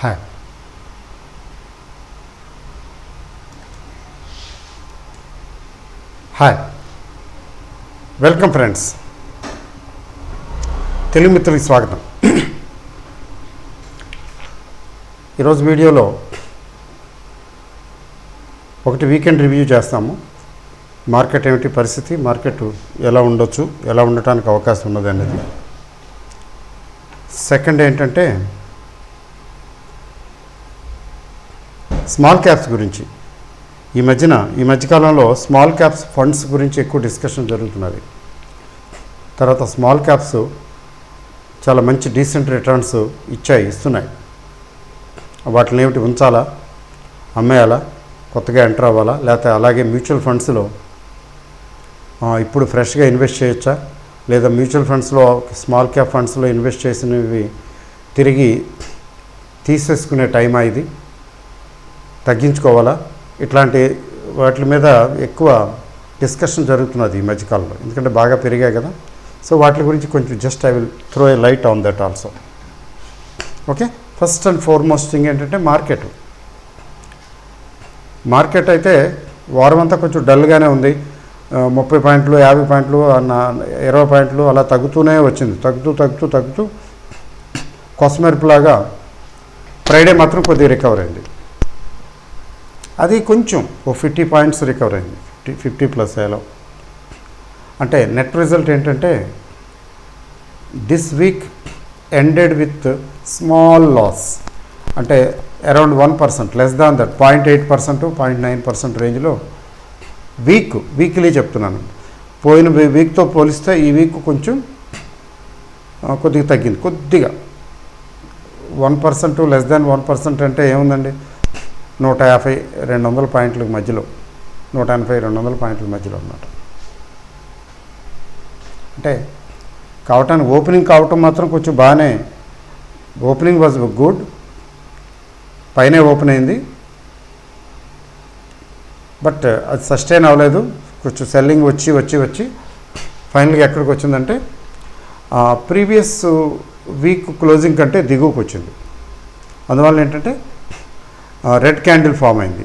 Hi welcome friends, Telugu మిత్రులకి స్వాగతం. ఈరోజు వీడియోలో ఒకటి వీకెండ్ రివ్యూ చేస్తాము. మార్కెట్ ఏమిటి పరిస్థితి, మార్కెట్ ఎలా ఉండొచ్చు, ఎలా ఉండటానికి అవకాశం ఉన్నది అనేది. సెకండ్ ఏంటంటే స్మాల్ క్యాప్స్ గురించి. ఈ మధ్యకాలంలో స్మాల్ క్యాప్స్ ఫండ్స్ గురించి ఎక్కువ డిస్కషన్ జరుగుతున్నది. తర్వాత స్మాల్ క్యాప్స్ చాలా మంచి డీసెంట్ రిటర్న్స్ ఇస్తున్నాయి. వాటిని ఏమిటి ఉంచాలా, అమ్మేయాలా, కొత్తగా ఎంటర్ అవ్వాలా, లేకపోతే అలాగే మ్యూచువల్ ఫండ్స్లో ఇప్పుడు ఫ్రెష్గా ఇన్వెస్ట్ చేయొచ్చా, లేదా మ్యూచువల్ ఫండ్స్లో స్మాల్ క్యాప్ ఫండ్స్లో ఇన్వెస్ట్ చేసినవి తిరిగి తీసేసుకునే టైమా, ఇది తగ్గించుకోవాలా, ఇట్లాంటి వాటి మీద ఎక్కువ డిస్కషన్ జరుగుతున్నది ఈ మధ్యకాలంలో. ఎందుకంటే బాగా పెరిగాయి కదా. సో వాటి గురించి కొంచెం just I will throw A light on that also. Okay, first and foremost thing ఏంటంటే మార్కెట్ అయితే వారం అంతా కొంచెం డల్గానే ఉంది. 30 పాయింట్లు, 50 పాయింట్లు, 20 పాయింట్లు అలా తగ్గుతూనే వచ్చింది. తగ్గుతూ కొసమెరుపులాగా ఫ్రైడే మాత్రం కొద్దిగా రికవర్ అయింది. అది కొంచెం 50 పాయింట్స్ రికవర్ అయింది, 50+ అయ్యేలో. అంటే నెట్ రిజల్ట్ ఏంటంటే this week ended with small loss. అంటే అరౌండ్ 1%, లెస్ దాన్ దట్, 0.8%, 0.9% రేంజ్లో వీక్లీ చెప్తున్నాను. పోయిన వీక్తో పోలిస్తే ఈ వీక్ కొంచెం కొద్దిగా తగ్గింది. కొద్దిగా 1%, లెస్ దాన్ 1% అంటే ఏముందండి, 150-200 పాయింట్ల మధ్యలో, 180-200 పాయింట్ల మధ్యలో అన్నమాట. అంటే ఓపెనింగ్ కావటం మాత్రం కొంచెం బాగానే, ఓపెనింగ్ వాజ్ గుడ్, పైనే ఓపెన్ అయింది. బట్ అది సస్టైన్ అవ్వలేదు. కొంచెం సెల్లింగ్ వచ్చి ఫైనల్గా ఎక్కడికి వచ్చిందంటే ప్రీవియస్ వీక్ క్లోజింగ్ కంటే దిగువకు వచ్చింది. అందువల్ల ఏంటంటే రెడ్ క్యాండిల్ ఫామ్ అయింది.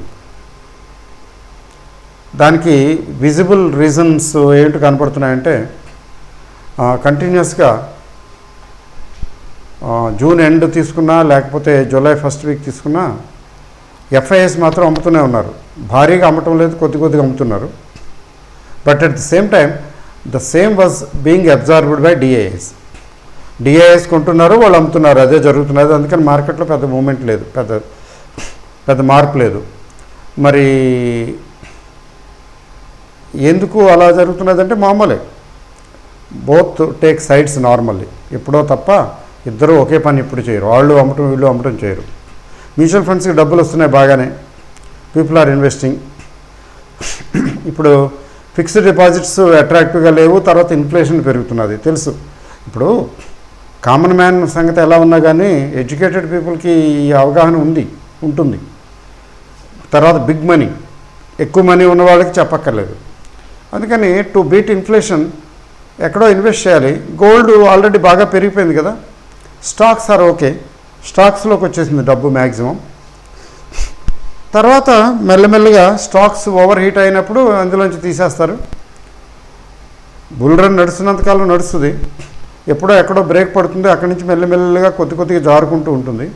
దానికి విజిబుల్ రీజన్స్ ఏంటి కనపడుతున్నాయంటే కంటిన్యూస్గా జూన్ ఎండ్ తీసుకున్నా, లేకపోతే జూలై ఫస్ట్ వీక్ తీసుకున్నా ఎఫ్ఐఎస్ మాత్రం అమ్ముతూనే ఉన్నారు. భారీగా అమ్మటం లేదు, కొద్దిగా అమ్ముతున్నారు. But at the same time the same was being observed by DIIs కొంటున్నారు, వాళ్ళు అమ్ముతున్నారు, అదే జరుగుతున్నది. అందుకని మార్కెట్లో పెద్ద మూమెంట్ లేదు, పెద్ద మార్పు లేదు. మరి ఎందుకు అలా జరుగుతున్నదంటే మామూలే, బోత్ టేక్ సైడ్స్ నార్మల్లీ. ఎప్పుడో తప్ప ఇద్దరు ఒకే పని ఇప్పుడు చేయరు. వాళ్ళు అమ్మటం, వీళ్ళు అమ్మటం చేయరు. మ్యూచువల్ ఫండ్స్కి డబ్బులు వస్తున్నాయి బాగానే, పీపుల్ ఆర్ ఇన్వెస్టింగ్. ఇప్పుడు ఫిక్స్డ్ డిపాజిట్స్ అట్రాక్టివ్గా లేవు. తర్వాత ఇన్ఫ్లేషన్ పెరుగుతున్నది తెలుసు. ఇప్పుడు కామన్ మ్యాన్ సంగతి ఎలా ఉన్నా కానీ ఎడ్యుకేటెడ్ పీపుల్కి ఈ అవగాహన ఉంటుంది. తర్వాత బిగ్ మనీ, ఎక్కువ మనీ ఉన్న వాళ్ళకి చెప్పక్కర్లేదు. అందుకని టు బీట్ ఇన్ఫ్లేషన్ ఎక్కడో ఇన్వెస్ట్ చేయాలి. గోల్డ్ ఆల్రెడీ బాగా పెరిగిపోయింది కదా. స్టాక్స్ ఆర్ ఓకే, స్టాక్స్లోకి వచ్చేసింది డబ్బు మ్యాక్సిమం. తర్వాత మెల్లమెల్లగా స్టాక్స్ ఓవర్ హీట్ అయినప్పుడు అందులోంచి తీసేస్తారు. బుల్ రన్ నడుస్తున్నంతకాలం నడుస్తుంది. ఎక్కడో బ్రేక్ పడుతుంది, అక్కడి నుంచి మెల్లమెల్లగా కొద్దిగా జారుకుంటూ ఉంటుంది.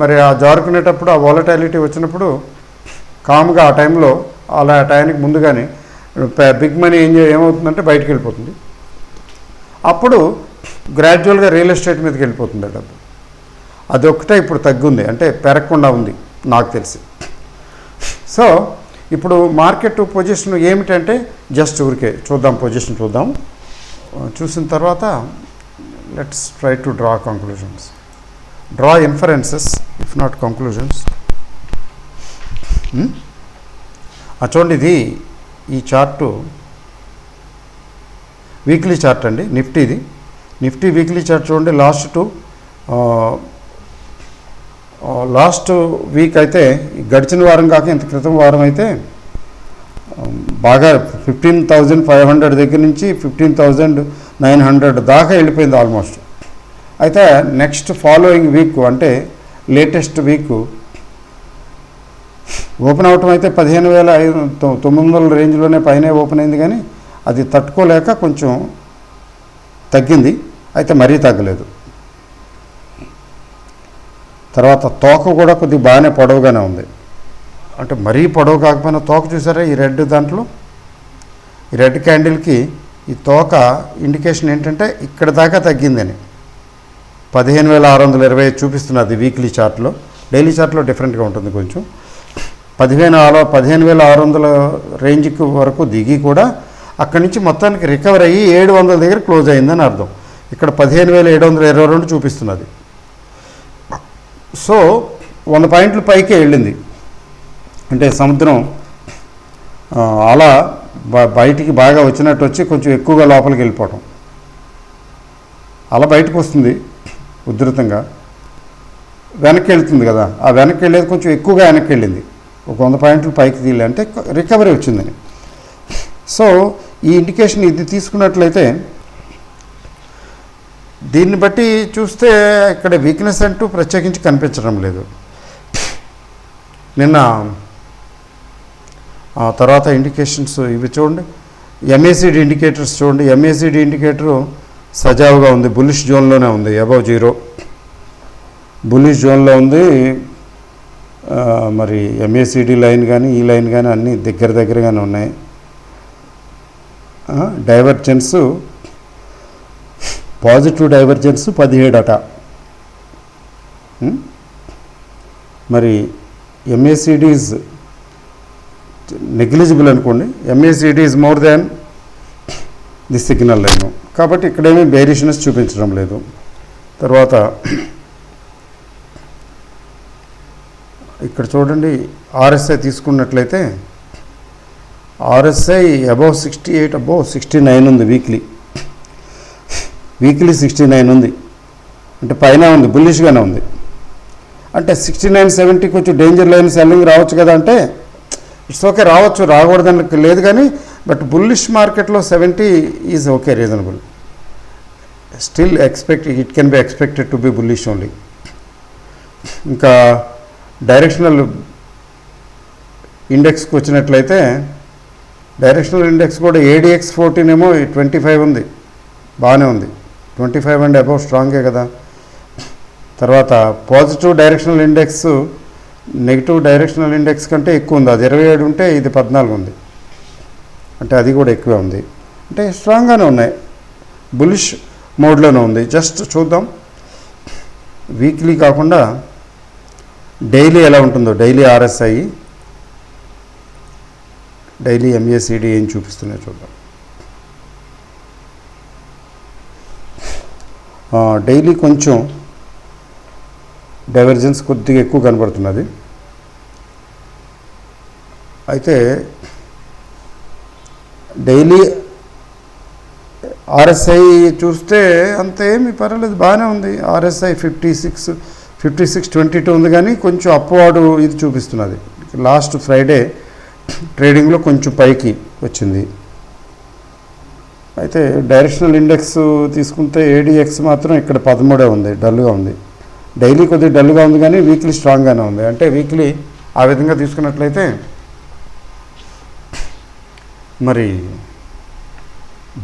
మరి ఆ జారుకునేటప్పుడు ఆ వాలటాలిటీ వచ్చినప్పుడు కామ్గా ఆ టైంలో, అలా టైంకి ముందుగానే బిగ్ మనీ ఏమవుతుందంటే బయటికి వెళ్ళిపోతుంది. అప్పుడు గ్రాడ్యువల్గా రియల్ ఎస్టేట్ మీదకి వెళ్ళిపోతుంది ఆ డబ్బు. అదొక్కటే ఇప్పుడు తగ్గుంది, అంటే పెరగకుండా ఉంది నాకు తెలిసి. సో ఇప్పుడు మార్కెట్ పొజిషన్ ఏమిటంటే జస్ట్ ఊరికే పొజిషన్ చూద్దాం. చూసిన తర్వాత let's try to draw conclusions, draw inferences if not conclusions. చూడండి, ఇది ఈ చార్టు వీక్లీ చార్ట్ అండి, నిఫ్టీ వీక్లీ చార్ట్ చూడండి. లాస్ట్ వీక్ అయితే, గడిచిన వారం కాక ఇంత క్రితం వారం అయితే బాగా 15,500 దగ్గర నుంచి 15,900 దాకా వెళ్ళిపోయింది ఆల్మోస్ట్. అయితే నెక్స్ట్ ఫాలోయింగ్ వీక్ అంటే లేటెస్ట్ వీక్ ఓపెన్ అవటం అయితే 15,900 రేంజ్లోనే పైనే ఓపెన్ అయింది, కానీ అది తట్టుకోలేక కొంచెం తగ్గింది, అయితే మరీ తగ్గలేదు. తర్వాత తోక కూడా కొద్దిగా బాగానే పొడవుగానే ఉంది, అంటే మరీ పొడవు కాకపోయినా తోక చూసారా ఈ రెడ్ దాంట్లో, ఈ రెడ్ క్యాండిల్కి ఈ తోక ఇండికేషన్ ఏంటంటే ఇక్కడ దాకా తగ్గిందని. 15,620 చూపిస్తున్నది వీక్లీ చార్ట్లో. డైలీ చార్ట్లో డిఫరెంట్గా ఉంటుంది కొంచెం. 15,600 రేంజ్కి వరకు దిగి కూడా అక్కడి నుంచి మొత్తానికి రికవర్ అయ్యి 700 దగ్గర క్లోజ్ అయిందని అర్థం. ఇక్కడ 15,722 చూపిస్తున్నది. సో 100 పాయింట్లు పైకే వెళ్ళింది. అంటే సముద్రం అలా బయటికి బాగా వచ్చినట్టు వచ్చి కొంచెం ఎక్కువగా లోపలికి వెళ్ళిపోవటం, అలా బయటకు వస్తుంది ఉధృతంగా, వెనక్కి వెళ్తుంది కదా, ఆ వెనక్కి వెళ్ళేది కొంచెం ఎక్కువగా వెనక్కి వెళ్ళింది, ఒక 100 పాయింట్లు పైకి తీయాలి అంటే రికవరీ వచ్చిందని. సో ఈ ఇండికేషన్ ఇది తీసుకున్నట్లయితే దీన్ని బట్టి చూస్తే ఇక్కడ వీక్నెస్ అంటూ ప్రత్యేకించి కనిపించడం లేదు. నిన్న తర్వాత ఇండికేషన్స్ ఇవి చూడండి, ఎంఏసిడి ఇండికేటర్స్ చూడండి. ఎంఏసిడి ఇండికేటరు సజావుగా ఉంది, బుల్లిష్ జోన్లోనే ఉంది, అబౌవ్ 0 బుల్లిష్ జోన్లో ఉంది. మరి ఎంఏసిడి లైన్ కానీ ఈ లైన్ కానీ అన్నీ దగ్గరగానే ఉన్నాయి. డైవర్జెన్స్ పాజిటివ్ డైవర్జెన్స్ 17 అట. మరి ఎంఏసిడి ఈజ్ నెగ్లిజిబుల్ అనుకోండి, MACD is more than the signal line, కాబట్టి ఇక్కడేమీ బేరిష్నెస్ చూపించడం లేదు. తర్వాత ఇక్కడ చూడండి ఆర్ఎస్ఐ తీసుకున్నట్లయితే ఆర్ఎస్ఐ అబౌవ్ 68 అబౌవ్ 69 ఉంది వీక్లీ 69 ఉంది, అంటే పైన ఉంది, బుల్లిష్గానే ఉంది. అంటే 69-70 కొంచెం డేంజర్ లైన్ సెల్లింగ్ రావచ్చు కదా అంటే ఇట్స్ ఓకే, రావచ్చు, రాకూడదని లేదు, కానీ బట్ బుల్లిష్ మార్కెట్లో 70 is okay, reasonable. Still it can be expected to be bullish only. ఇంకా డైరెక్షనల్ ఇండెక్స్కి వచ్చినట్లయితే డైరెక్షనల్ ఇండెక్స్ కూడా ADX 14 ఏమో 25 ఉంది, బాగానే ఉంది. 25 అండ్ అబౌవ్ స్ట్రాంగే కదా. తర్వాత positive directional index negative directional index కంటే ఎక్కువ ఉంది, అది 27 ఉంటే ఇది 14 ఉంది, అంటే అది కూడా ఎక్కువే ఉంది. అంటే స్ట్రాంగ్గానే ఉన్నాయి, బులిష్ మోడ్లోనే ఉంది. జస్ట్ చూద్దాం వీక్లీ కాకుండా డైలీ ఎలా ఉంటుందో. డైలీ ఆర్ఎస్ఐ, డైలీ ఎంఏసిడి ఏం చూపిస్తున్నాయో చూద్దాం. డైలీ కొంచెం డైవర్జెన్స్ కొద్దిగా ఎక్కువ కనబడుతున్నది. అయితే డైలీ ఆర్ఎస్ఐ చూస్తే అంతేమీ పర్వాలేదు, బాగానే ఉంది. ఆర్ఎస్ఐ 56-22 ఉంది, కానీ కొంచెం అప్వార్డ్ ఇది చూపిస్తున్నది. లాస్ట్ ఫ్రైడే ట్రేడింగ్లో కొంచెం పైకి వచ్చింది. అయితే డైరెక్షనల్ ఇండెక్స్ తీసుకుంటే ADX మాత్రం ఇక్కడ 13 ఉంది, డల్గా ఉంది. డైలీ కొద్దిగా డల్గా ఉంది, కానీ వీక్లీ స్ట్రాంగ్గానే ఉంది. అంటే వీక్లీ ఆ విధంగా తీసుకున్నట్లయితే మరి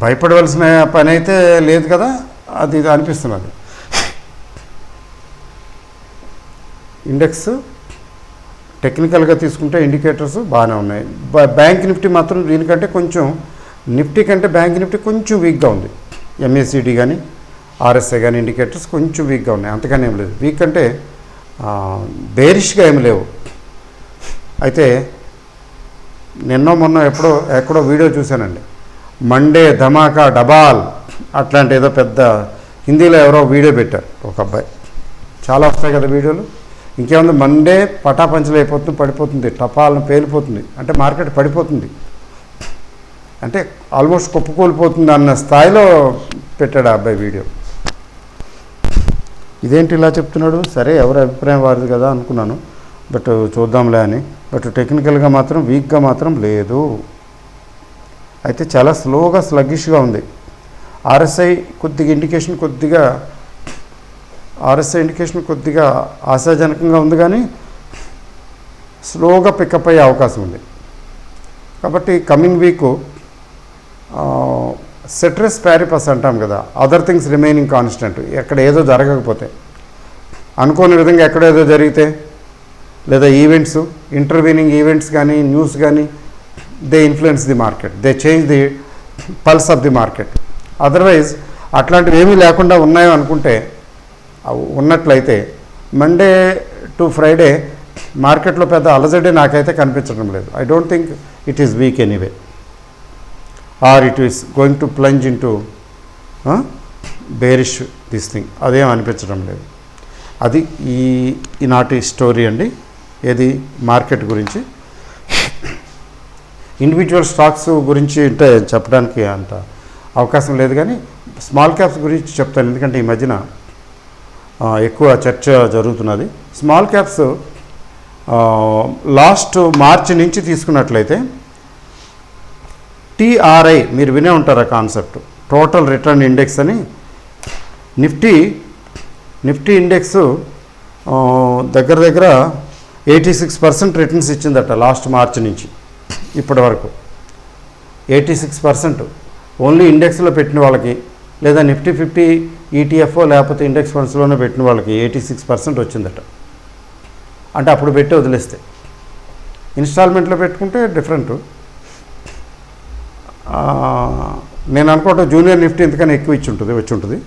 భయపడవలసిన పని అయితే లేదు కదా, అది అనిపిస్తున్నది. ఇండెక్స్ టెక్నికల్గా తీసుకుంటే ఇండికేటర్స్ బాగానే ఉన్నాయి. బ్యాంక్ నిఫ్టీ మాత్రం దీనికంటే కొంచెం, నిఫ్టీ కంటే బ్యాంక్ నిఫ్టీ కొంచెం వీక్గా ఉంది. ఎంఏసిడి కానీ ఆర్ఎస్ఐ కానీ ఇండికేటర్స్ కొంచెం వీక్గా ఉన్నాయి, అంతగానే ఏం లేదు. వీక్ అంటే బేరిష్గా ఏమి లేవు. అయితే నిన్న మొన్న ఎక్కడో వీడియో చూశానండి, మండే ధమాకా డబాల్ అట్లాంటి ఏదో పెద్ద హిందీలో ఎవరో వీడియో పెట్టారు ఒక అబ్బాయి. చాలా వస్తాయి కదా వీడియోలు. ఇంకేముంది, మండే పటాపంచలు అయిపోతుంది, పడిపోతుంది, టపాలను పేలిపోతుంది, అంటే మార్కెట్ పడిపోతుంది, అంటే ఆల్మోస్ట్ కుప్పకూలిపోతుంది అన్న స్థాయిలో పెట్టాడు ఆ అబ్బాయి వీడియో. ఇదేంటి ఇలా చెప్తున్నాడు, సరే ఎవరి అభిప్రాయం వారిది కదా అనుకున్నాను, బట్ చూద్దాంలే అని. బట్ టెక్నికల్గా మాత్రం వీక్గా మాత్రం లేదు. అయితే చాలా స్లోగా స్లగ్గిష్గా ఉంది. ఆర్ఎస్ఐ కొద్దిగా ఇండికేషన్ కొద్దిగా ఆర్ఎస్ఐ ఇండికేషన్ కొద్దిగా ఆశాజనకంగా ఉంది, కానీ స్లోగా పికప్ అయ్యే అవకాశం ఉంది. కాబట్టి కమింగ్ వీకు సెట్రెస్ ప్యారిపస్ అంటాం కదా, అదర్ థింగ్స్ రిమైనింగ్ కాన్స్టెంట్. ఎక్కడ ఏదో జరగకపోతే, అనుకోని విధంగా ఎక్కడేదో జరిగితే, లేదా ఈవెంట్స్, ఇంటర్వీనింగ్ ఈవెంట్స్ కానీ న్యూస్ కానీ, they influence the market, they change the pulse of the market. Otherwise అట్లాంటివి ఏమీ లేకుండా ఉన్నాయో అనుకుంటే, ఉన్నట్లయితే మండే టు ఫ్రైడే మార్కెట్లో పెద్ద అలజడే నాకైతే కనిపించడం లేదు. I don't think it is weak anyway, or it is going to plunge into bearish this thing, అదేం అనిపించడం లేదు. అది ఈనాటి స్టోరీ అండి. ఏది మార్కెట్ గురించి. ఇండివిజువల్ స్టాక్స్ గురించి అంటే చెప్పడానికి అంత అవకాశం లేదు, కానీ స్మాల్ క్యాప్స్ గురించి చెప్తాను. ఎందుకంటే ఈ మధ్యన ఎక్కువ చర్చ జరుగుతున్నది. స్మాల్ క్యాప్స్ లాస్ట్ మార్చి నుంచి తీసుకున్నట్లయితే టీఆర్ఐ మీరు వినే ఉంటారు ఆ కాన్సెప్ట్, టోటల్ రిటర్న్ ఇండెక్స్ అని. నిఫ్టీ ఇండెక్స్ దగ్గర దగ్గర 86% రిటర్న్స్ ఇచ్చిందట లాస్ట్ మార్చి నుంచి ఇప్పటి వరకు. 86% ఓన్లీ ఇండెక్స్లో పెట్టిన వాళ్ళకి, లేదా నిఫ్టీ 50 ఈటీఎఫ్ఓ లేకపోతే ఇండెక్స్ ఫండ్స్లోనే పెట్టిన వాళ్ళకి 86% వచ్చిందట. అంటే అప్పుడు పెట్టి వదిలేస్తే, ఇన్స్టాల్మెంట్లో పెట్టుకుంటే డిఫరెంట్. నేను అనుకోవటం జూనియర్ నిఫ్టీ ఎందుకని ఎక్కువ వచ్చి ఉంటుంది.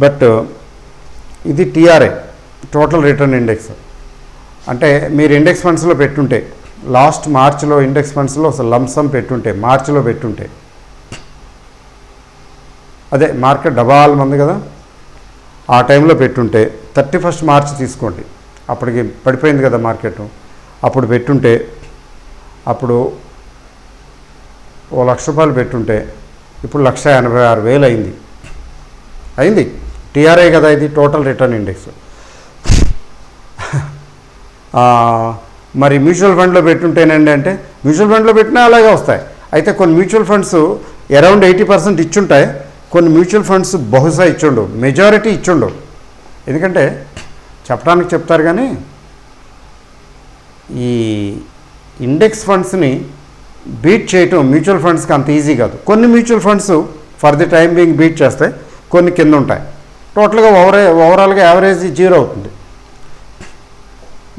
బట్ ఇది టీఆర్ఐ, టోటల్ రిటర్న్ ఇండెక్స్. అంటే మీరు ఇండెక్స్ ఫండ్స్లో పెట్టుంటే, లాస్ట్ మార్చిలో ఇండెక్స్ ఫండ్స్లో అసలు లంసమ్ పెట్టుంటే, మార్చిలో పెట్టుంటే, అదే మార్కెట్ డబాల్ మంది కదా, ఆ టైంలో పెట్టుంటే 31 మార్చి తీసుకోండి, అప్పటికి పడిపోయింది కదా మార్కెట్, అప్పుడు పెట్టుంటే, అప్పుడు ₹1,00,000 పెట్టుంటే ఇప్పుడు 1,86,000 అయింది. టీఆర్ఐ కదా ఇది, టోటల్ రిటర్న్ ఇండెక్స్. మరి మ్యూచువల్ ఫండ్లో పెట్టుంటేనండి అంటే, మ్యూచువల్ ఫండ్లో పెట్టినా అలాగే వస్తాయి. అయితే కొన్ని మ్యూచువల్ ఫండ్స్ అరౌండ్ 80% ఇచ్చుంటాయి, కొన్ని మ్యూచువల్ ఫండ్స్ బహుశా ఇచ్చుండవు, మెజారిటీ ఇచ్చుండవు. ఎందుకంటే చెప్పడానికి చెప్తారు, కానీ ఈ ఇండెక్స్ ఫండ్స్ని బీట్ చేయటం మ్యూచువల్ ఫండ్స్కి అంత ఈజీ కాదు. కొన్ని mutual funds for the time being beat చేస్తాయి, కొన్ని కింద ఉంటాయి. టోటల్గా ఓవరాల్గా యావరేజ్ 0 అవుతుంది.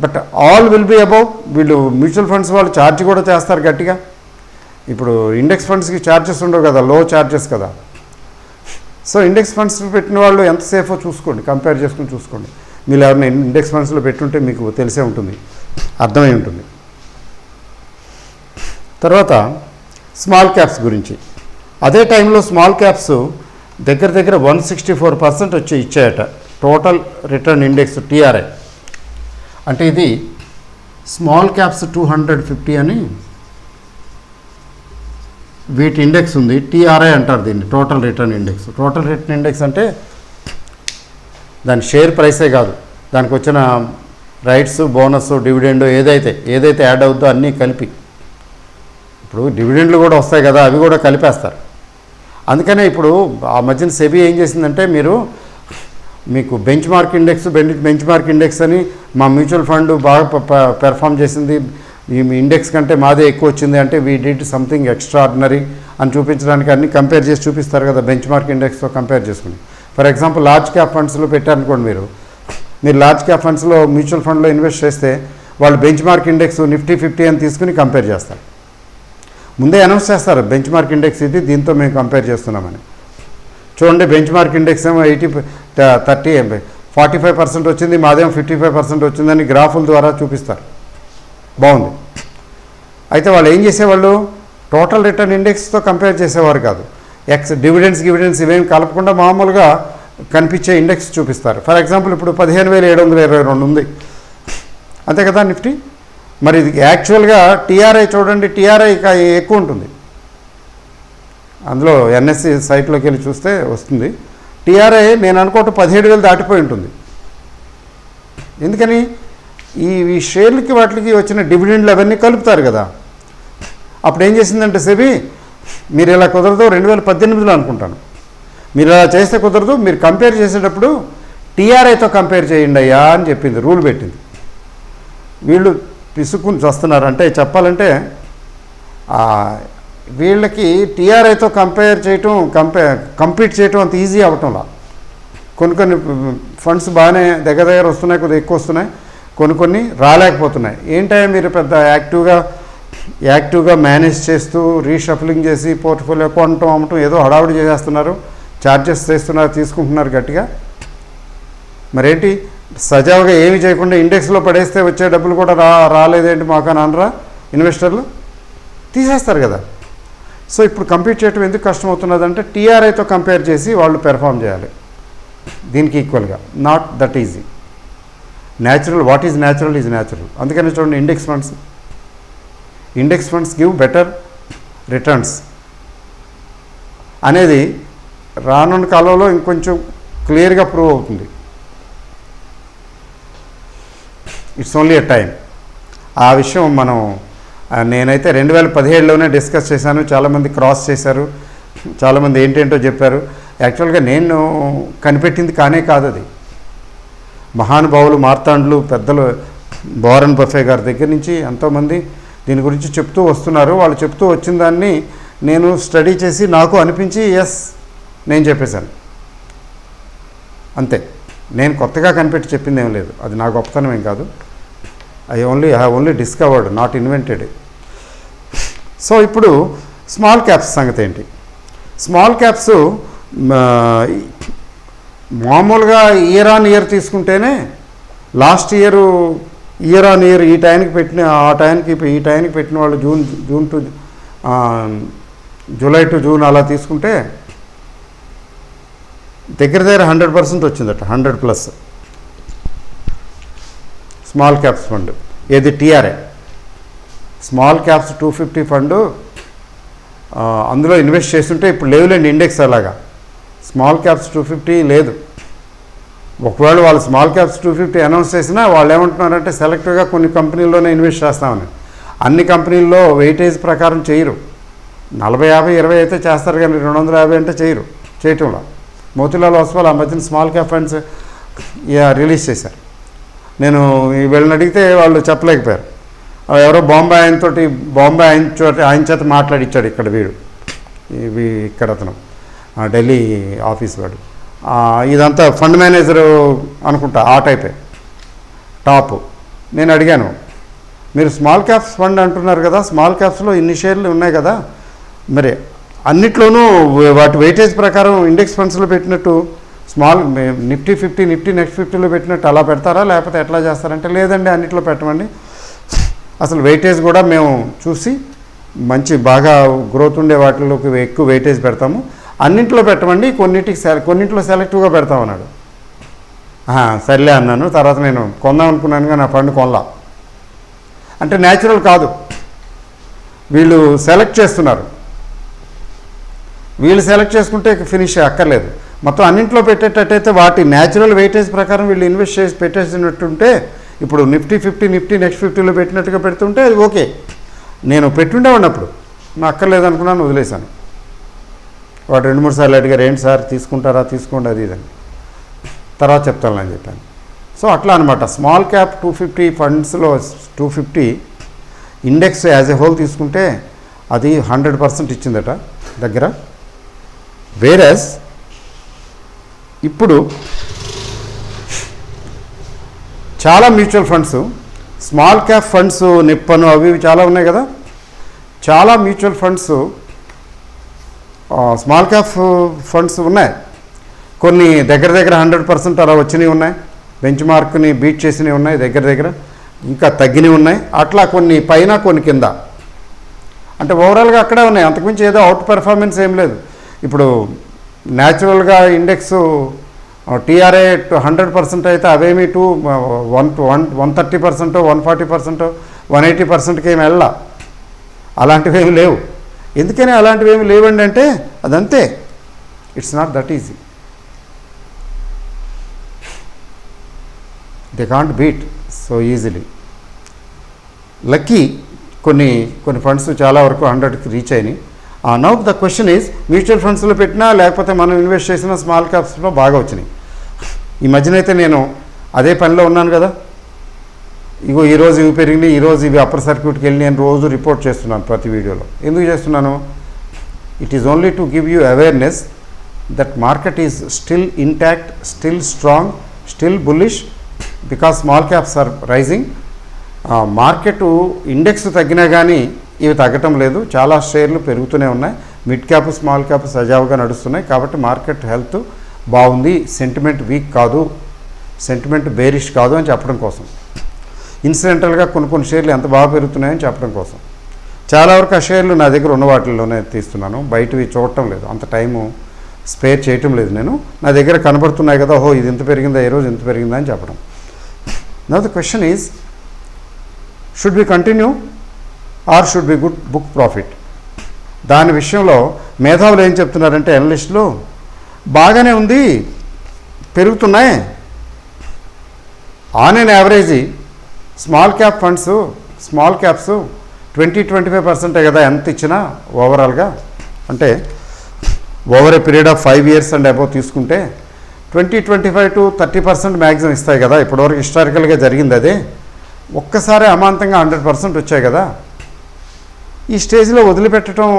But all will be above. వీళ్ళు మ్యూచువల్ ఫండ్స్ వాళ్ళు ఛార్జ్ కూడా చేస్తారు గట్టిగా. ఇప్పుడు ఇండెక్స్ ఫండ్స్కి ఛార్జెస్ ఉండవు కదా, లో ఛార్జెస్ కదా. సో ఇండెక్స్ ఫండ్స్ పెట్టిన వాళ్ళు ఎంత సేఫో చూసుకోండి, కంపేర్ చేసుకుని చూసుకోండి. మీరు ఎవరైనా ఇండెక్స్ ఫండ్స్లో పెట్టుంటే మీకు తెలిసే ఉంటుంది, అర్థమై ఉంటుంది. తర్వాత స్మాల్ క్యాప్స్ గురించి. అదే టైంలో స్మాల్ క్యాప్స్ దగ్గర దగ్గర 164% వచ్చి ఇచ్చాయట టోటల్ రిటర్న్ ఇండెక్స్ టీఆర్ఐ. అంటే ఇది స్మాల్ క్యాప్స్ 250 అని వీటి ఇండెక్స్ ఉంది, టీఆర్ఐ అంటారు దీన్ని, total return index. Total return index అంటే దాని షేర్ ప్రైసే కాదు, దానికి వచ్చిన రైట్స్, బోనస్, డివిడెండ్ ఏదైతే యాడ్ అవుతుందో అన్నీ కలిపి. ఇప్పుడు డివిడెండ్లు కూడా వస్తాయి కదా, అవి కూడా కలిపేస్తారు. అందుకనే ఇప్పుడు ఆ మధ్యన సెబీ ఏం చేసిందంటే, మీకు బెంచ్ మార్క్ ఇండెక్స్ అని, మా మ్యూచువల్ ఫండ్ బాగా పెర్ఫామ్ చేసింది, ఈ ఇండెక్స్ కంటే మాదే ఎక్కువ వచ్చింది అంటే, వీ డిడ్ సంథింగ్ ఎక్స్ట్రాడినరీ అని చూపించడానికి అన్ని కంపేర్ చేసి చూపిస్తారు కదా, బెంచ్ మార్క్ ఇండెక్స్తో కంపేర్ చేసుకుని. ఫర్ ఎగ్జాంపుల్ లార్జ్ క్యాప్ ఫండ్స్లో పెట్టారనుకోండి, మీరు లార్జ్ క్యాప్ ఫండ్స్లో మ్యూచువల్ ఫండ్లో ఇన్వెస్ట్ చేస్తే వాళ్ళు బెంచ్ మార్క్ ఇండెక్స్ నిఫ్టీ 50 అని తీసుకుని కంపేర్ చేస్తారు. ముందే అనౌన్స్ చేస్తారు, బెంచ్ మార్క్ ఇండెక్స్ ఇది, దీంతో మేము కంపేర్ చేస్తున్నామని. చూడండి, బెంచ్ మార్క్ ఇండెక్స్ ఏమో 45% వచ్చింది, మాదేమో 55% వచ్చిందని గ్రాఫుల ద్వారా చూపిస్తారు. బాగుంది. అయితే వాళ్ళు ఏం చేసేవాళ్ళు, టోటల్ రిటర్న్ ఇండెక్స్తో కంపేర్ చేసేవారు కాదు. డివిడెండ్స్ ఇవేమి కలపకుండా మామూలుగా కనిపించే ఇండెక్స్ చూపిస్తారు. ఫర్ ఎగ్జాంపుల్ ఇప్పుడు 15,722 ఉంది, అంతే కదా నిఫ్టీ. మరి ఇది యాక్చువల్గా టీఆర్ఐ చూడండి, టీఆర్ఐ ఎక్కువ ఉంటుంది. అందులో ఎన్ఎస్సి సైట్లోకి వెళ్ళి చూస్తే వస్తుంది. టీఆర్ఐ నేను అనుకోవటం 17,000 దాటిపోయి ఉంటుంది. ఎందుకని, ఈ షేర్లకి వాటికి వచ్చిన డివిడెండ్లు అవన్నీ కలుపుతారు కదా. అప్పుడు ఏం చేసిందంటే సెబీ, మీరు ఇలా కుదరదు, 2018లో అనుకుంటాను, మీరు ఇలా చేస్తే కుదరదు, మీరు కంపేర్ చేసేటప్పుడు టీఆర్ఐతో కంపేర్ చేయండి అయ్యా అని చెప్పింది, రూల్ పెట్టింది. వీళ్ళు పిసుకుని వస్తున్నారు. అంటే చెప్పాలంటే వీళ్ళకి టీఆర్ఐతో కంపీట్ చేయటం అంత ఈజీ అవ్వటంలా. కొన్ని ఫండ్స్ బాగానే దగ్గర వస్తున్నాయి, కొద్దిగా ఎక్కువ వస్తున్నాయి, కొన్ని రాలేకపోతున్నాయి. ఏంటంటే మీరు పెద్ద యాక్టివ్గా మేనేజ్ చేస్తూ రీషఫలింగ్ చేసి పోర్ట్ఫోలియో కొనటం అమ్మటం ఏదో హడావుడి చేసేస్తున్నారు, ఛార్జెస్ చేస్తున్నారు, తీసుకుంటున్నారు గట్టిగా. మరేంటి సజావుగా ఏమి చేయకుండా ఇండెక్స్లో పడేస్తే వచ్చే డబ్బులు కూడా రాలేదేంటి మాకు అని అనరా ఇన్వెస్టర్లు? తీసేస్తారు కదా. సో ఇప్పుడు కంపీట్ చేయడం ఎందుకు కష్టమవుతున్నదంటే టీఆర్ఐతో కంపేర్ చేసి వాళ్ళు పెర్ఫామ్ చేయాలి దీనికి ఈక్వల్గా. Not that easy. Natural, what is natural is natural. అందుకని చూడండి, index funds give better returns అనేది రానున్న కాలంలో ఇంకొంచెం క్లియర్గా ప్రూవ్ అవుతుంది. It's only a time. ఆ విషయం నేనైతే 2017లోనే డిస్కస్ చేశాను. చాలామంది క్రాస్ చేశారు, చాలామంది ఏంటేంటో చెప్పారు. యాక్చువల్గా నేను కనిపెట్టింది కానే కాదు అది. మహానుభావులు, మార్తాండ్లు, పెద్దలు, వారెన్ బఫే గారి దగ్గర నుంచి ఎంతోమంది దీని గురించి చెప్తూ వస్తున్నారు. వాళ్ళు చెప్తూ వచ్చిన దాన్ని నేను స్టడీ చేసి నాకు అనిపించి నేను చెప్పేశాను అంతే. నేను కొత్తగా కనిపెట్టి చెప్పింది ఏం లేదు, అది నా గొప్పతనం ఏం కాదు. I have only discovered, not invented. So ఇప్పుడు స్మాల్ క్యాప్స్ సంగతి ఏంటి? స్మాల్ క్యాప్స్ మామూలుగా ఇయర్ ఆన్ ఇయర్ తీసుకుంటేనే లాస్ట్ ఇయర్ ఆన్ ఇయర్ ఈ టైంకి పెట్టిన వాళ్ళు June to July to June అలా తీసుకుంటే దగ్గర 100% వచ్చిందట, 100+ స్మాల్ క్యాప్స్ ఫండ్. ఏది? టీఆర్ఐ. స్మాల్ క్యాప్స్ 250 ఫండ్ అందులో ఇన్వెస్ట్ చేస్తుంటే ఇప్పుడు లేవులేండి ఇండెక్స్ అలాగా. స్మాల్ క్యాప్స్ 250 లేదు. ఒకవేళ వాళ్ళు స్మాల్ క్యాప్స్ 250 అనౌన్స్ చేసినా వాళ్ళు ఏమంటున్నారంటే సెలెక్టివ్గా కొన్ని కంపెనీల్లోనే ఇన్వెస్ట్ చేస్తామని. అన్ని కంపెనీల్లో వెయిటేజ్ ప్రకారం చేయరు. 40, 50, 20 అయితే చేస్తారు, కానీ 250 అంటే చేయటంలో. మోతీలాల్ ఓస్వాల్ ఆ మధ్యన స్మాల్ క్యాప్ ఫండ్స్ రిలీజ్ చేశారు. నేను వీళ్ళని అడిగితే వాళ్ళు చెప్పలేకపోయారు. ఎవరో బాంబే ఆయన చేత మాట్లాడిచ్చాడు ఇక్కడ ఇక్కడ అతను ఢిల్లీ ఆఫీస్ వాడు. ఇదంతా ఫండ్ మేనేజరు అనుకుంటా, ఆ టైపే టాప్. నేను అడిగాను, మీరు స్మాల్ క్యాప్స్ ఫండ్ అంటున్నారు కదా, స్మాల్ క్యాప్స్లో ఇన్ని షేర్లు ఉన్నాయి కదా, మరి అన్నిట్లోనూ వాటి వెయిటేజ్ ప్రకారం ఇండెక్స్ ఫండ్స్లో పెట్టినట్టు నిఫ్టీ 50, నిఫ్టీ నెక్స్ట్ 50లో పెట్టినట్టు అలా పెడతారా, లేకపోతే ఎట్లా చేస్తారంటే లేదండి అన్నిట్లో పెట్టమండి, అసలు వెయిటేజ్ కూడా మేము చూసి మంచి బాగా గ్రోత్ ఉండే వాటిలోకి ఎక్కువ వెయిటేజ్ పెడతాము, అన్నింటిలో పెట్టమండి, కొన్నింటిలో సెలెక్టివ్గా పెడతామన్నాడు. సర్లే అన్నాను. తర్వాత నేను కొందాం అనుకున్నాను కానీ ఆ ఫండ్ కొనలా. అంటే న్యాచురల్ కాదు, వీళ్ళు సెలెక్ట్ చేస్తున్నారు. వీళ్ళు సెలెక్ట్ చేసుకుంటే ఫినిష్ అక్కర్లేదు. మొత్తం అన్నింటిలో పెట్టేటట్టయితే వాటి న్యాచురల్ వెయిటేజ్ ప్రకారం వీళ్ళు ఇన్వెస్ట్ చేసి పెట్టేసినట్టుంటే, ఇప్పుడు నిఫ్టీ 50, నిఫ్టీ నెక్స్ట్ 50లో పెట్టినట్టుగా పెడుతుంటే అది ఓకే. నేను పెట్టుండేవాడిని, అప్పుడు నాకు అక్కర్లేదు అనుకున్నాను, వదిలేశాను. వాడు 2-3 సార్లు అడిగారు, ఏంటి సార్ తీసుకుంటారా, తీసుకోండి అది ఇదని, తర్వాత చెప్తానని చెప్పాను. సో అట్లా అనమాట. స్మాల్ క్యాప్ 250 ఫండ్స్లో 250 ఇండెక్స్ యాజ్ ఎ హోల్ తీసుకుంటే అది 100% ఇచ్చిందట దగ్గర. వేరస్ ఇప్పుడు చాలా mutual funds, small cap funds, నిప్పను అవి చాలా ఉన్నాయి కదా, చాలా mutual funds small cap funds ఉన్నాయి. కొన్ని దగ్గర 100% అలా వచ్చినవి ఉన్నాయి, బెంచ్ మార్క్ని బీట్ చేసినవి ఉన్నాయి, దగ్గర ఇంకా తగ్గినవి ఉన్నాయి. అట్లా కొన్ని పైన కొన్ని కింద, అంటే ఓవరాల్గా అక్కడే ఉన్నాయి. అంతకుమించి ఏదో అవుట్ పెర్ఫార్మెన్స్ ఏం లేదు. ఇప్పుడు న్యాచురల్గా ఇండెక్స్ టీఆర్ఐ 100% అయితే అవేమి 130%, 140%, 180%కి ఏమి వెళ్ళా. అలాంటివి ఏమి లేవు. ఎందుకని అలాంటివి ఏమి లేవండి అంటే అదంతే, it's not that easy. They can't beat so easily. Lucky కొన్ని ఫండ్స్ చాలా వరకు 100కి రీచ్ అయినాయి. Now the question is, mutual ఫండ్స్లో పెట్టినా లేకపోతే మనం ఇన్వెస్ట్ చేసిన స్మాల్ క్యాప్స్లో బాగా వచ్చినాయి. ఈ మధ్యనైతే నేను అదే పనిలో ఉన్నాను కదా. ఇగో ఈరోజు ఇవి పెరిగినాయి, ఈరోజు ఇవి అప్పర్ సర్క్యూట్కి వెళ్ళి నేను రోజు రిపోర్ట్ చేస్తున్నాను ప్రతి వీడియోలో. ఎందుకు చేస్తున్నాను? It is only to give you awareness that market is still intact, still strong, still bullish because small caps are rising. Market index తగ్గినా కానీ ఇవి తగ్గటం లేదు, చాలా షేర్లు పెరుగుతూనే ఉన్నాయి. మిడ్ క్యాప్ స్మాల్ క్యాప్ సజావుగా నడుస్తున్నాయి. కాబట్టి మార్కెట్ హెల్త్ బాగుంది, సెంటిమెంట్ వీక్ కాదు, సెంటిమెంట్ బేరిష్ కాదు అని చెప్పడం కోసం. ఇన్సిడెంటల్గా కొన్ని షేర్లు ఎంత బాగా పెరుగుతున్నాయని చెప్పడం కోసం. చాలా వరకు ఆ షేర్లు నా దగ్గర ఉన్న వాటిల్లోనే తీస్తున్నాను, బయటవి చూడటం లేదు, అంత టైము స్పేర్ చేయటం లేదు. నేను నా దగ్గర కనబడుతున్నాయి కదా, ఓహో ఇది ఇంత పెరిగిందా, ఈరోజు ఇంత పెరిగిందా అని చెప్పడం. Now the question is, should we continue or should we book profit? దాని విషయంలో మేధావులు ఏం చెప్తున్నారంటే, అనలిస్టులు బాగానే ఉంది, పెరుగుతున్నాయి, on and average small cap funds, small caps 20-25% కదా ఎంత ఇచ్చినా ఓవరాల్గా. అంటే over a period of 5 years and above తీసుకుంటే 20-25 to 30% మ్యాక్సిమం ఇస్తాయి కదా. ఇప్పటివరకు హిస్టారికల్గా జరిగింది అదే. ఒక్కసారి అమాంతంగా 100% వచ్చాయి కదా. ఈ స్టేజ్లో వదిలిపెట్టడం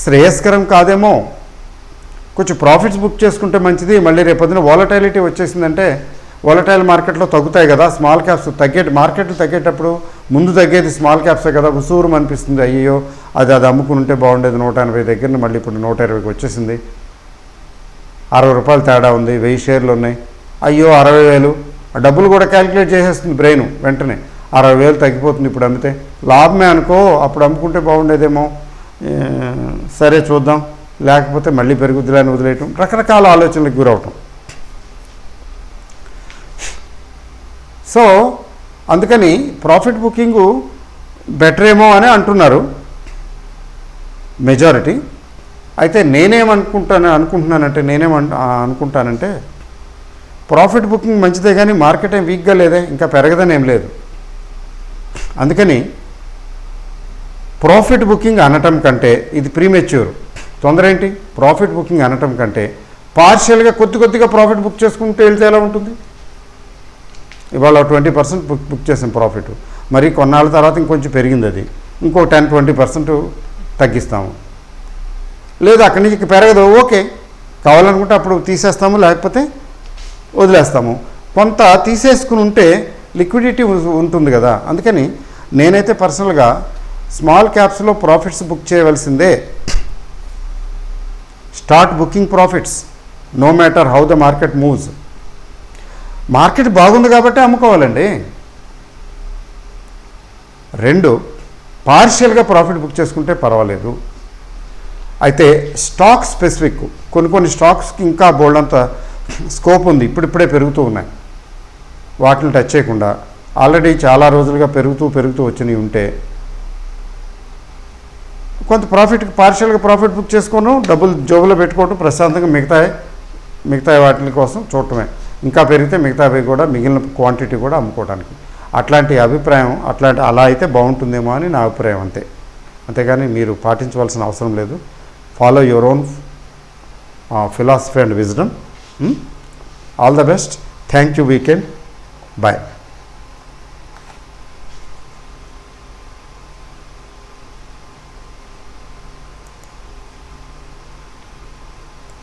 శ్రేయస్కరం కాదేమో. కొంచెం ప్రాఫిట్స్ బుక్ చేసుకుంటే మంచిది. మళ్ళీ రేపొద్దున వాలటైలిటీ వచ్చేసిందంటే వాలటైల్ మార్కెట్లో తగ్గుతాయి కదా. స్మాల్ క్యాప్స్ మార్కెట్లు తగ్గేటప్పుడు ముందు తగ్గేది స్మాల్ క్యాప్సే కదా. ఉసూరు అనిపిస్తుంది, అయ్యో అది అమ్ముకుని ఉంటే బాగుండేది. 180 దగ్గర మళ్ళీ ఇప్పుడు 120కి వచ్చేసింది. 60 రూపాయలు తేడా ఉంది, 1000 షేర్లు ఉన్నాయి, అయ్యో 60,000. ఆ డబ్బులు కూడా క్యాలిక్యులేట్ చేసేస్తుంది బ్రెయిన్ వెంటనే. 60,000 తగ్గిపోతుంది ఇప్పుడు అమ్మితే. లాభమే అనుకో, అప్పుడు అమ్ముకుంటే బాగుండేదేమో, సరే చూద్దాం, లేకపోతే మళ్ళీ పెరుగుద్దిలే అని వదిలేయటం, రకరకాల ఆలోచనలకు గురవటం. సో అందుకని ప్రాఫిట్ బుకింగు బెటర్ ఏమో అని అంటున్నారు మెజారిటీ. అయితే అనుకుంటానంటే ప్రాఫిట్ బుకింగ్ మంచిదే, కానీ మార్కెట్ ఏం వీక్గా లేదే, ఇంకా పెరగదని ఏం లేదు. అందుకని ప్రాఫిట్ బుకింగ్ అనటం కంటే, ఇది ప్రీమెచ్యూర్, తొందర ఏంటి? ప్రాఫిట్ బుకింగ్ అనటం కంటే పార్షియల్గా కొద్దిగా ప్రాఫిట్ బుక్ చేసుకుంటే వెళ్తే ఎలా ఉంటుంది? ఇవాళ 20% బుక్ చేసాం ప్రాఫిట్, మరి కొన్నాళ్ళ తర్వాత ఇంకొంచెం పెరిగింది, అది ఇంకో 10-20% తగ్గిస్తాము. లేదు అక్కడి నుంచి పెరగదు, ఓకే, కావాలనుకుంటే అప్పుడు తీసేస్తాము, లేకపోతే వదిలేస్తాము. కొంత తీసేసుకుని ఉంటే లిక్విడిటీ ఉంటుంది కదా. అందుకని నేనైతే పర్సనల్గా స్మాల్ క్యాప్స్లో ప్రాఫిట్స్ బుక్ చేయవలసిందే. Start booking profits no matter how the market moves. Market బాగుంది కాబట్టి అమ్ముకోవాలండి. 2 పార్షియల్గా ప్రాఫిట్ బుక్ చేసుకుంటే పర్వాలేదు. అయితే స్టాక్ స్పెసిఫిక్ కొన్ని స్టాక్స్కి ఇంకా బోల్డంత స్కోప్ ఉంది, ఇప్పుడిప్పుడే పెరుగుతూ ఉన్నాయి. వాటిని టచ్ చేయకుండా ఆల్రెడీ చాలా రోజులుగా పెరుగుతూ వచ్చినవి ఉంటే కొంత పార్షియల్గా ప్రాఫిట్ బుక్ చేసుకోను, డబ్బులు జోబులో పెట్టుకోవటం, ప్రశాంతంగా మిగతా వాటి కోసం చూడటమే. ఇంకా పెరిగితే మిగతావి కూడా, మిగిలిన క్వాంటిటీ కూడా అమ్ముకోవడానికి. అట్లాంటి అభిప్రాయం, అలా అయితే బాగుంటుందేమో అని నా అభిప్రాయం, అంతేగాని మీరు పాటించవలసిన అవసరం లేదు. Follow your own philosophy and wisdom. All the best. Thank you, weekend. Bye.